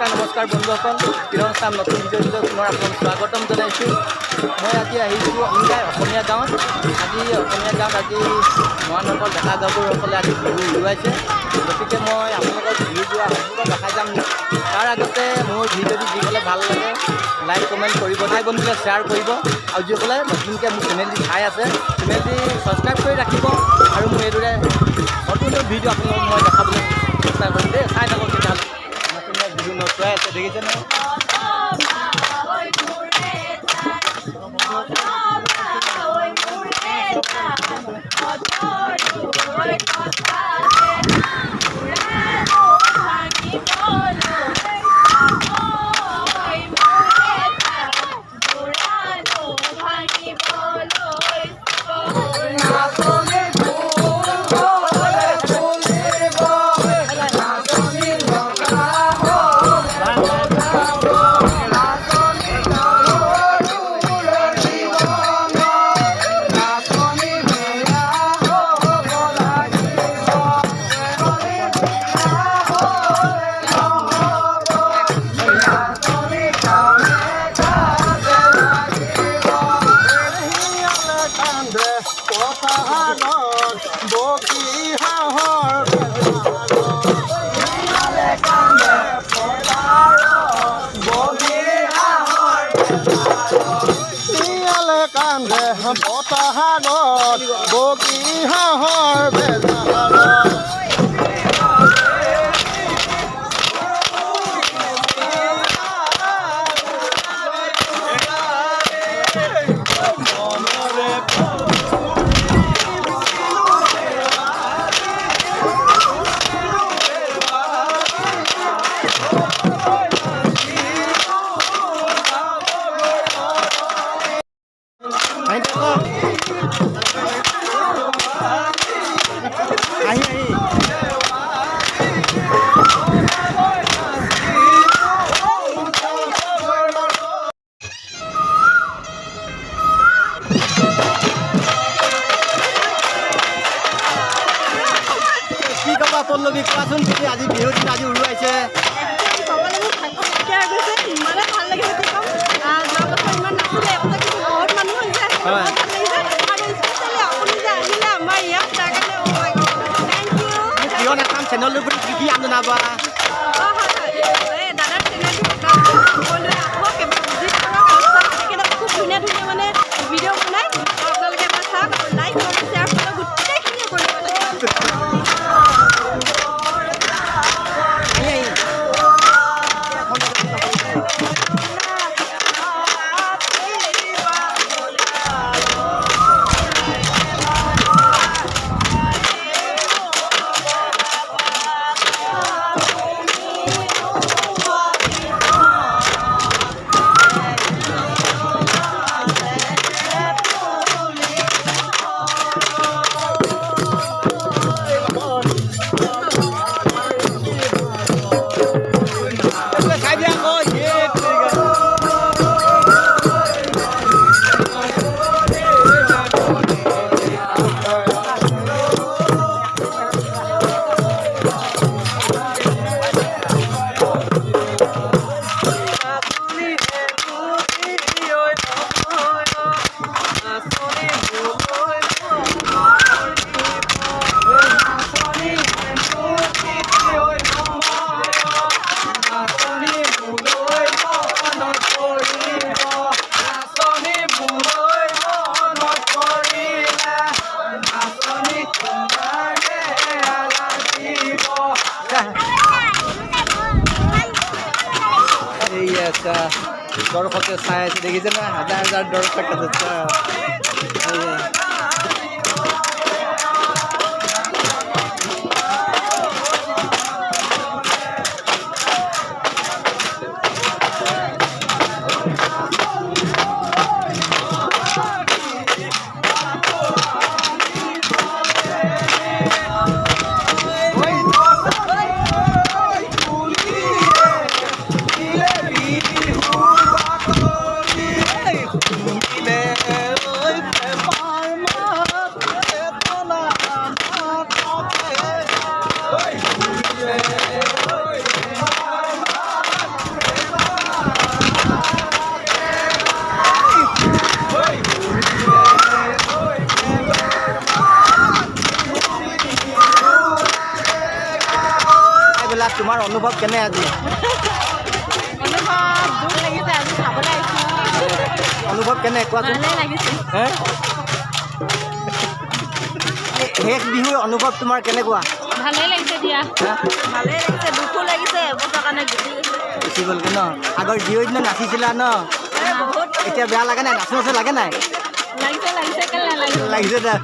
নমস্কাৰ বন্ধুসকল, কিৰণ চাম নতুন ভিডিঅ'লৈ পুনৰ আপোনালোক স্বাগতম জনাইছোঁ। মই আজি আহিছোঁ অসমীয়া গাঁৱত। আজি মহানগৰ ডেকা গাভৰুসকলে আজি বিহু উৰুৱাইছে। গতিকে মই আপোনালোকক বিহু যোৱা সম্পূৰ্ণ দেখাই যাম। তাৰ আগতে মোৰ ভিডিঅ'টো যিসকলে ভাল লাগে লাইক কমেণ্ট কৰিব, ভাই বন্ধুলে শ্বেয়াৰ কৰিব, আৰু যিসকলে নতুনকৈ মোৰ চেনেলটি চাই আছে চেনেলটি ছাবস্ক্ৰাইব কৰি ৰাখিব। আৰু মোৰ এইদৰে নতুন নতুন ভিডিঅ' আপোনালোকক মই দেখাবলৈ চেষ্টা কৰিম দেই। চাই থাকক তেতিয়াহ'লে। নতুন বিহু নচুৱাই আছে, দেখিছেনে? বতাহাৰত বগী হাঁহৰ বেজাৰত পল্লৱী কোৱাচোন, তুমি আজি বিহুৰ দিন আজি উৰুৱাইছে। চেনেলটোৰ প্ৰতি কি জনাবা? খুব ধুনীয়া ধুনীয়া মানে ভিডিঅ' বনাই আপোনালোকে এবাৰ চাওক, লাইক কৰক, শ্বেয়াৰ কৰক, গোটেইখিনি কৰিব লাগে। দৰ্শকে চাই আছে, দেখিছে না? হাজাৰ হাজাৰ দৰ্শক আছে। বেলা তোমাৰ অনুভৱ কেনে আজি দুখ লাগিছে আজি চাবলৈ আহিছোঁ অনুভৱ কেনে কোৱাচোন ভালেই লাগিছে হে শেষ বিহুৰ অনুভৱ তোমাৰ কেনেকুৱা ভালেই লাগিছে দিয়া হা? ভালেই লাগিছে দুখো লাগিছে এবছৰ কাৰণে গুচি গ'লগে ন আগৰ বিহুৰ দিনা নাচিছিলা ন বহুত এতিয়া বেয়া লাগে নাই নাচো নাচো লাগে নাই লাগিছে কেলে নালাগিব লাগিছে দে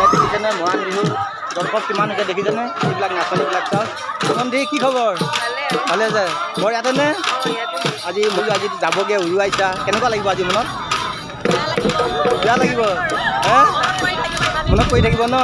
দেখিছেনে মৰাণ বিহুৰ দৰ্শক কিমান হৈছে দেখিছেনে এইবিলাক নাচনীবিলাক চাওক সুমন্দি কি খবৰ ভালে আছে ঘৰ ইয়াতে নে আজি যাবগৈ উৰুৱাইছা কেনেকুৱা লাগিব আজি মনত বেয়া লাগিব হে মনত পৰি থাকিব ন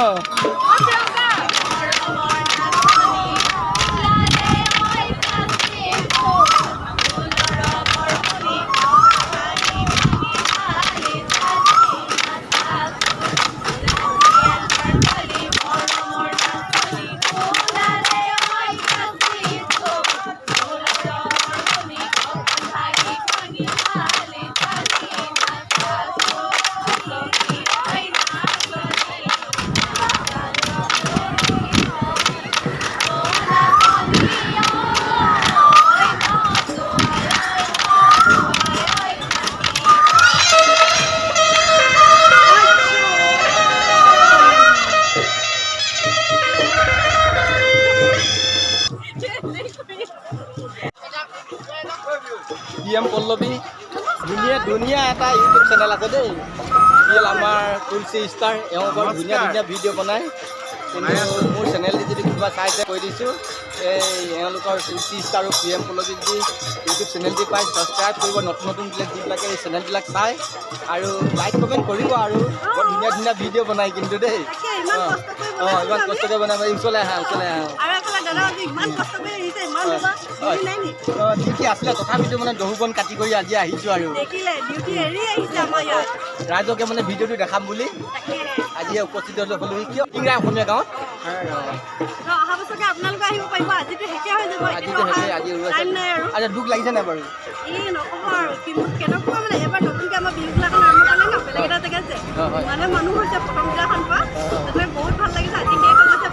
PM পল্লৱী ধুনীয়া এটা ইউটিউব চেনেল আছে দেই আমাৰ তুলসী ষ্টাৰ এওঁ বৰ ধুনীয়া ভিডিঅ' বনায় কিন্তু মোৰ চেনেলটি যদি কোনোবা চাইছে কৈ দিছোঁ এই এওঁলোকৰ তুলসী ষ্টাৰ আৰু PM পল্লৱী যদি ইউটিউব চেনেলটি পাই ছাবস্ক্ৰাইব কৰিব নতুন যিবিলাকে এই চেনেলবিলাক চায় আৰু লাইক কমেণ্ট কৰিব আৰু বৰ ধুনীয়া ভিডিঅ' বনায় কিন্তু দেই ইমান কষ্ট কৰি বনাব ওচৰলৈ আহা ডিউটি আছিলে তথাপিতো মানে দহু বন কাটি কৰি আজি আহিছোঁ আৰু ৰাইজকে মানে ভিডিঅ'টো দেখাম বুলি আজি উপস্থিত হ'লো কিয় ইংৰা অসমীয়া গাঁৱত আজি দুখ লাগিছে নাই বাৰু মানুহ হৈছে প্ৰথম দিনাখন পৰা বহুত ভাল লাগিছে আজি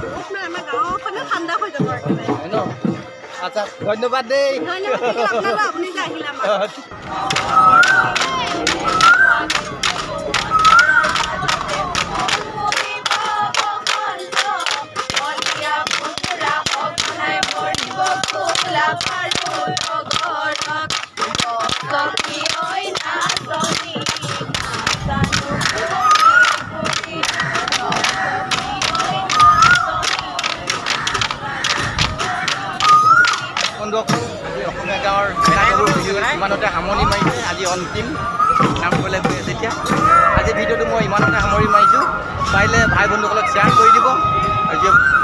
বহুত মানে আমাৰ গাঁওখনে ঠাণ্ডা হৈ যাব ন আচ্ছা ধন্যবাদ দেই আপুনি যে আহিলে অসমীয়া গাঁৱৰ ইমানতে সামৰণি মাৰিছে আজি অন্তিম নাম কৰিবলৈ গৈ আছে এতিয়া আজি ভিডিঅ'টো মই ইমানতে সামৰি মাৰিছোঁ পাৰিলে ভাই বন্ধুসকলক শ্বেয়াৰ কৰি দিব আৰু